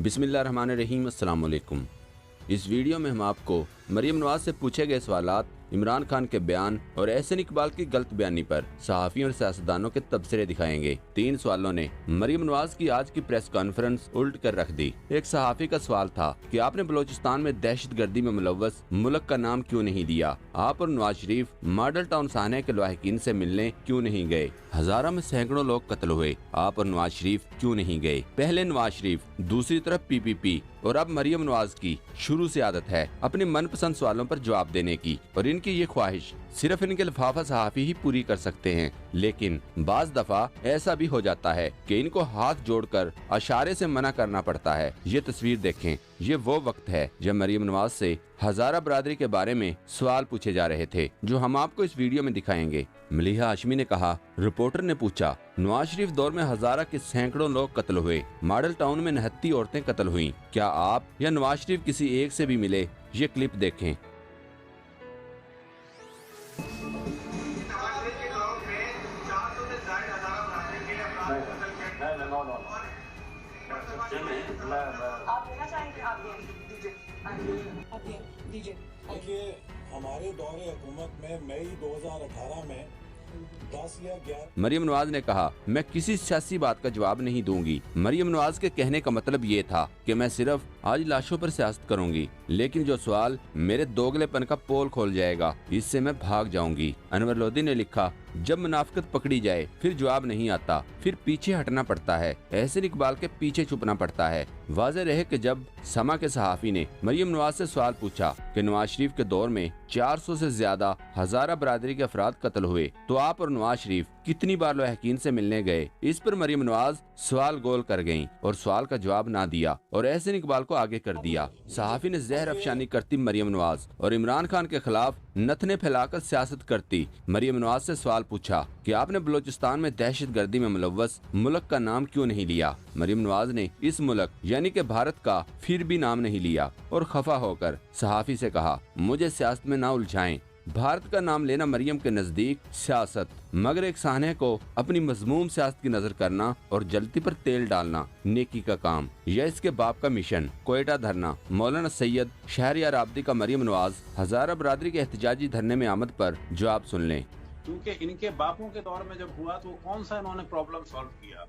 बिस्मिल्लाहिर्रहमानिर्रहीम, अस्सलाम वालेकुम। इस वीडियो में हम आपको मरियम नवाज से पूछे गए सवालात, इमरान खान के बयान और एहसन इकबाल की गलत बयानी पर सहाफ़ियों और सियासतदानों के तबसरे दिखाएंगे। 3 सवालों ने मरियम नवाज की आज की प्रेस कॉन्फ्रेंस उल्ट कर रख दी। एक सहाफ़ी का सवाल था कि आपने बलोचिस्तान में दहशतगर्दी में मुलव्वस मुल्क का नाम क्यों नहीं दिया? आप और नवाज शरीफ मॉडल टाउन साहने के लवाहिकीन से मिलने क्यों नहीं गए? हजारा में सैकड़ों लोग कत्ल हुए, आप और नवाज शरीफ क्यों नहीं गए? पहले नवाज शरीफ, दूसरी तरफ PPP और अब मरियम नवाज की शुरू से आदत है अपने मनपसंद सवालों पर जवाब देने की, और इनकी ये ख्वाहिश सिर्फ इनके लिफाफा सहाफ़ी ही पूरी कर सकते हैं। लेकिन बाज दफा ऐसा भी हो जाता है कि इनको हाथ जोड़कर इशारे से मना करना पड़ता है। ये तस्वीर देखें, ये वो वक्त है जब मरियम नवाज से हजारा बरादरी के बारे में सवाल पूछे जा रहे थे, जो हम आपको इस वीडियो में दिखाएंगे। मलिहा हाशमी ने कहा, रिपोर्टर ने पूछा, नवाज शरीफ दौर में हजारा के सैकड़ों लोग कत्ल हुए, मॉडल टाउन में 69 औरतें कत्ल हुई, क्या आप या नवाज शरीफ किसी एक से भी मिले? ये क्लिप देखें। आप लेना चाहेंगे? आप दीजिए। देखिए, हमारे दौरे हुकूमत में मई 2018 में 10 या 11 मरियम नवाज ने कहा, मैं किसी सियासी बात का जवाब नहीं दूंगी। मरियम नवाज के कहने का मतलब ये था कि मैं सिर्फ आज लाशों पर सियासत करूंगी, लेकिन जो सवाल मेरे दोगलेपन का पोल खोल जाएगा, इससे मैं भाग जाऊंगी। अनवर लोधी ने लिखा, जब मुनाफिकत पकड़ी जाए फिर जवाब नहीं आता, फिर पीछे हटना पड़ता है, एहसन इकबाल के पीछे छुपना पड़ता है। वाज़ेह रहे कि जब समा के सहाफ़ी ने मरियम नवाज से सवाल पूछा कि नवाज शरीफ के दौर में 400 से ज्यादा हजारा बरादरी के अफराद कत्ल हुए, तो आप और नवाज शरीफ कितनी बार लवाहिकीन से मिलने गए? इस पर मरियम नवाज सवाल गोल कर गयीं और सवाल का जवाब ना दिया और एहसन इकबाल को आगे कर दिया। सहाफ़ी ने जहर अफशानी करती मरियम नवाज और इमरान खान के खिलाफ नथने फैलाकर सियासत करती मरियम नवाज से सवाल पूछा कि आपने बलोचिस्तान में दहशतगर्दी में मुलव्वस मुल्क का नाम क्यों नहीं लिया? मरियम नवाज ने इस मुल्क यानी कि भारत का फिर भी नाम नहीं लिया और खफा होकर सहाफ़ी से कहा, मुझे सियासत में ना उलझाएं। भारत का नाम लेना मरियम के नजदीक सियासत, मगर एक साहने को अपनी मजमूम सियासत की नजर करना और जलती पर तेल डालना नेकी का काम, यह इसके बाप का मिशन। कोयटा धरना, मौलाना सैयद शहरयार आबदी का मरियम नवाज हजारा बरादरी के एहतजाजी धरने में आमद पर जवाब सुन लें। क्योंकि इनके बापों के दौर में जब हुआ तो कौन सा इन्होंने प्रॉब्लम सॉल्व किया?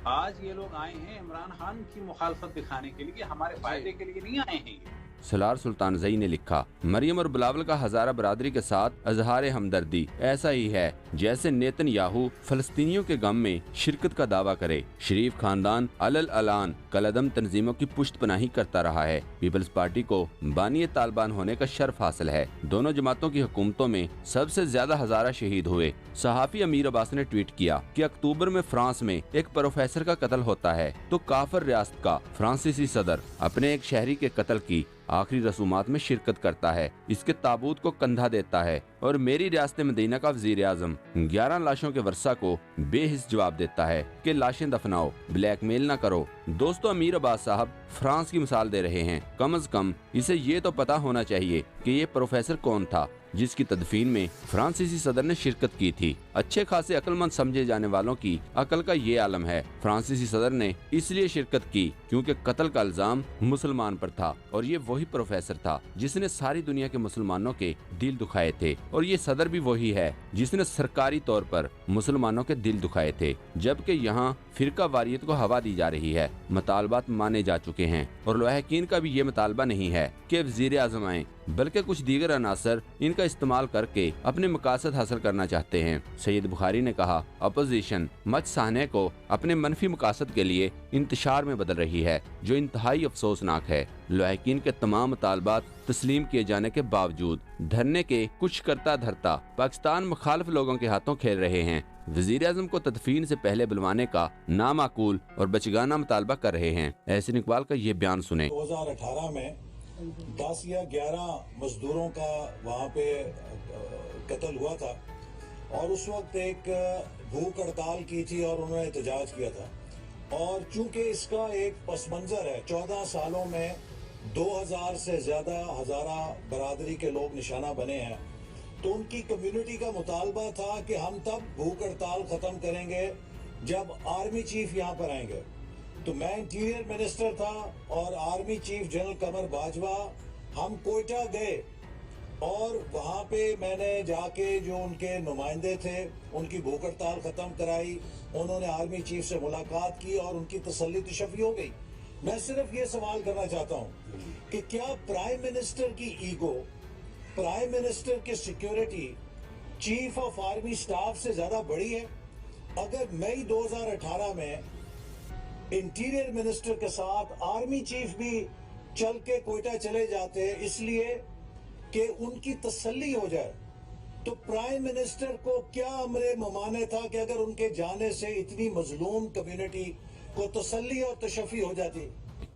आज ये लोग आए हैं इमरान खान की मुखालफत दिखाने के लिए, हमारे फायदे के लिए नहीं आए हैं ये। सलार सुल्तान जई ने लिखा, मरियम और बिलावल का हजारा बरादरी के साथ अजहार हमदर्दी ऐसा ही है जैसे नेतन्याहू फलस्तीनियों के गम में शिरकत का दावा करे। शरीफ खानदान अलल अलान कलदम तंजीमों की पुष्ट पनाही करता रहा है। पीपल्स पार्टी को बानी तालिबान होने का शर्फ हासिल है। दोनों जमातों की हुकूमतों में सबसे ज्यादा हजारा शहीद हुए। सहाफी अमीर अब्बास ने ट्वीट किया कि अक्टूबर में फ्रांस में एक प्रोफेसर का कत्ल होता है तो काफिर रियासत का फ्रांसीसी सदर अपने एक शहरी के कत्ल की आखिरी रसूमात में शिरकत करता है, इसके ताबूत को कंधा देता है, और मेरी रियासत मदीना का वजीर आजम 11 लाशों के वर्षा को बेहिस जवाब देता है कि लाशें दफनाओ, ब्लैकमेल ना करो। दोस्तों, अमीर अब्बास साहब फ्रांस की मिसाल दे रहे हैं। कम अज कम इसे ये तो पता होना चाहिए कि ये प्रोफेसर कौन था जिसकी तदफीन में फ्रांसीसी सदर ने शिरकत की थी। अच्छे खासे अक्लमंद समझे जाने वालों की अकल का ये आलम है। फ्रांसीसी सदर ने इसलिए शिरकत की क्योंकि कत्ल का इल्जाम मुसलमान पर था, और ये वही प्रोफेसर था जिसने सारी दुनिया के मुसलमानों के दिल दुखाए थे, और ये सदर भी वही है जिसने सरकारी तौर पर मुसलमानों के दिल दुखाए थे। जबकि यहाँ फिरका वारियत को हवा दी जा रही है। मुतालबात माने जा चुके हैं और लवाहिकीन का भी ये मुतालबा नहीं है कि वजीर आज़म आए, बल्कि कुछ दीगर अनासर इनका इस्तेमाल करके अपने मकासद हासिल करना चाहते हैं। सैयद बुखारी ने कहा, अपोजिशन मच साहने को अपने मनफी मकासद के लिए इंतशार में बदल रही है, जो इंतहाई अफसोसनाक है। लवाहिकीन के तमाम मुतालबात तस्लीम किए जाने के बावजूद धरने के कुछ करता धरता पाकिस्तान मुखालिफ लोगों के हाथों खेल रहे हैं। वजीर आज़म को तदफीन से पहले बुलवाने का नामाकूल और बचगाना मुतालबा कर रहे हैं। एहसन इकबाल का ये बयान सुने। 2018 में 10 या 11 मजदूरों का वहाँ पे कत्ल हुआ था, और उस वक्त एक भूख हड़ताल की थी और उन्होंने एहतजाज किया था। और चूंकि इसका एक पस मंजर है, 14 सालों में 2000 से ज्यादा हजारा बरादरी के लोग निशाना बने हैं, तो उनकी कम्युनिटी का मुतालबा था कि हम तब भूख हड़ताल खत्म करेंगे जब आर्मी चीफ यहाँ पर आएंगे। تو میں انٹیریئر منسٹر تھا اور army chief general Qamar Bajwa, ہم کوئٹہ گئے اور وہاں پہ میں نے جا کے جو ان کے نمائندے تھے ان کی بھوک ہڑتال ختم کرائی، انہوں نے آرمی چیف سے ملاقات کی اور ان کی تسلی تشفی ہو گئی۔ میں صرف یہ سوال کرنا چاہتا ہوں کہ کیا پرائم منسٹر کی ایگو، پرائم منسٹر کی security chief of army staff سے زیادہ بڑی ہے؟ اگر مئی 2018 میں انٹیریئر منسٹر کے ساتھ آرمی چیف بھی چل کے کوئٹہ چلے جاتے اس لیے کہ ان کی تسلی ہو جائے، تو پرائم منسٹر کو کیا امر ممانع تھا کہ اگر ان کے جانے سے اتنی مظلوم کمیونٹی کو تسلی اور تشفی ہو جاتی؟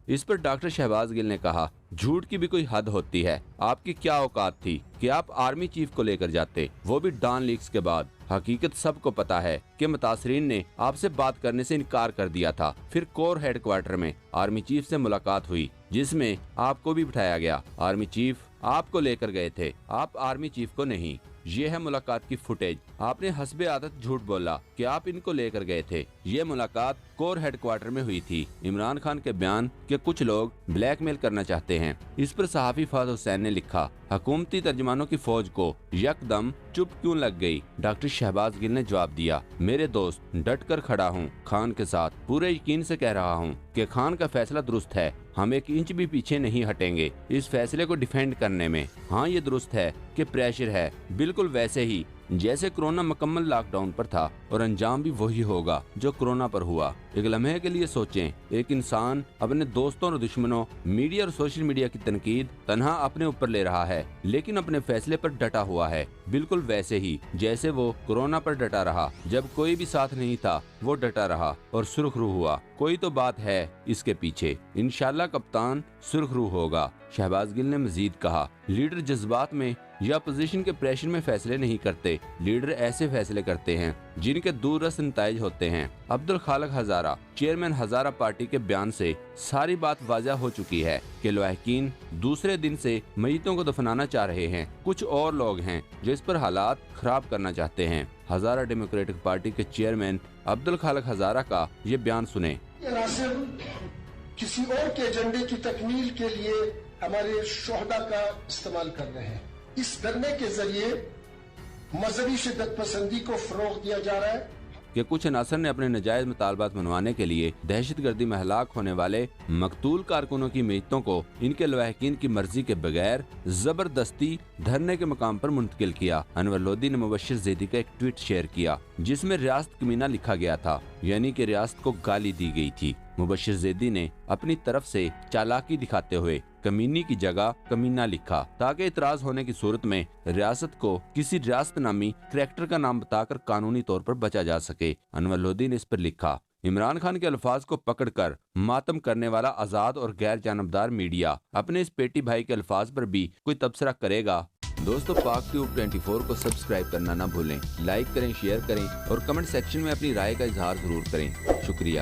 اس پر ڈاکٹر شہباز گل نے کہا، جھوٹ کی بھی کوئی حد ہوتی ہے، آپ کی کیا اوقات تھی کہ آپ آرمی چیف کو لے کر جاتے، وہ بھی ڈان لیکس کے بعد۔ حقیقت سب کو پتا ہے کہ متاثرین نے آپ سے بات کرنے سے انکار کر دیا تھا۔ پھر کور ہیڈ کوارٹر میں آرمی چیف سے ملاقات ہوئی جس میں آپ کو بھی بٹھایا گیا۔ آرمی چیف آپ کو لے کر گئے تھے، آپ آرمی چیف کو نہیں۔ یہ ہے ملاقات کی فوٹیج۔ آپ نے حسب عادت جھوٹ بولا کہ آپ ان کو لے کر گئے تھے۔ یہ ملاقات کور ہیڈ کوارٹر میں ہوئی تھی۔ عمران خان کے بیان کہ کچھ لوگ بلیک میل کرنا چاہتے ہیں، اس پر صحافی فہد حسین نے لکھا، حکومتی ترجمانوں کی فوج کو یکدم چپ کیوں لگ گئی؟ ڈاکٹر شہباز گل نے جواب دیا، میرے دوست، ڈٹ کر کھڑا ہوں خان کے ساتھ، پورے یقین سے کہہ رہا ہوں کہ خان کا فیصلہ درست ہے، ہم ایک انچ بھی پیچھے نہیں ہٹیں گے اس فیصلے کو ڈیفینڈ کرنے میں۔ ہاں یہ درست ہے کہ پریشر ہے، بالکل ویسے ہی جیسے کرونا مکمل لاک ڈاؤن پر تھا، اور انجام بھی وہی ہوگا جو کرونا پر ہوا۔ ایک لمحے کے لیے سوچیں، ایک انسان اپنے دوستوں اور دشمنوں، میڈیا اور سوشل میڈیا کی تنقید تنہا اپنے اوپر لے رہا ہے، لیکن اپنے فیصلے پر ڈٹا ہوا ہے، بالکل ویسے ہی جیسے وہ کرونا پر ڈٹا رہا۔ جب کوئی بھی ساتھ نہیں تھا وہ ڈٹا رہا اور سرخ روح ہوا۔ کوئی تو بات ہے اس کے پیچھے، انشاءاللہ کپتان سرخ روح ہوگا۔ شہباز گل نے مزید کہا، لیڈر جذبات میں یا اپوزیشن کے پریشر میں فیصلے نہیں کرتے، لیڈر ایسے فیصلے کرتے ہیں جن کے دور رس نتائج ہوتے ہیں۔ عبدالخالق ہزارہ، چیئرمین ہزارہ پارٹی کے بیان سے ساری بات واضح ہو چکی ہے کہ لواحقین دوسرے دن سے میتوں کو دفنانا چاہ رہے ہیں۔ کچھ اور لوگ ہیں جو اس پر حالات خراب کرنا چاہتے ہیں۔ ہزارہ ڈیموکریٹک پارٹی کے چیئرمین عبدالخالق ہزارہ کا یہ بیان سنیں۔ کسی اور کے ایجنڈے کی تکمیل کے لیے ہمارے شہداء کا استعمال کر رہے ہیں۔ اس دھرنے کے ذریعے مذہبی شدت پسندی کو فروغ دیا جا رہا ہے کہ کچھ عناصر نے اپنے ناجائز مطالبات منوانے کے لیے دہشت گردی میں ہلاک ہونے والے مقتول کارکنوں کی میتوں کو ان کے لواحقین کی مرضی کے بغیر زبردستی دھرنے کے مقام پر منتقل کیا۔ انور لودھی نے مبشر زیدی کا ایک ٹویٹ شیئر کیا جس میں ریاست کمینہ لکھا گیا تھا، یعنی کہ ریاست کو گالی دی گئی تھی۔ مبشر زیدی نے اپنی طرف سے چالاکی دکھاتے ہوئے کمینی کی جگہ کمینہ لکھا تاکہ اعتراض ہونے کی صورت میں ریاست کو کسی ریاست نامی کریکٹر کا نام بتا کر قانونی طور پر بچا جا سکے۔ انور لودھی نے اس پر لکھا، عمران خان کے الفاظ کو پکڑ کر ماتم کرنے والا آزاد اور غیر جانبدار میڈیا اپنے اس پیٹی بھائی کے الفاظ پر بھی کوئی تبصرہ کرے گا؟ دوستو، پاک ٹیوب 24 کو سبسکرائب کرنا نہ بھولیں، لائک کریں، شیئر کریں اور کمنٹ سیکشن میں اپنی رائے کا اظہار ضرور کریں۔ شکریہ۔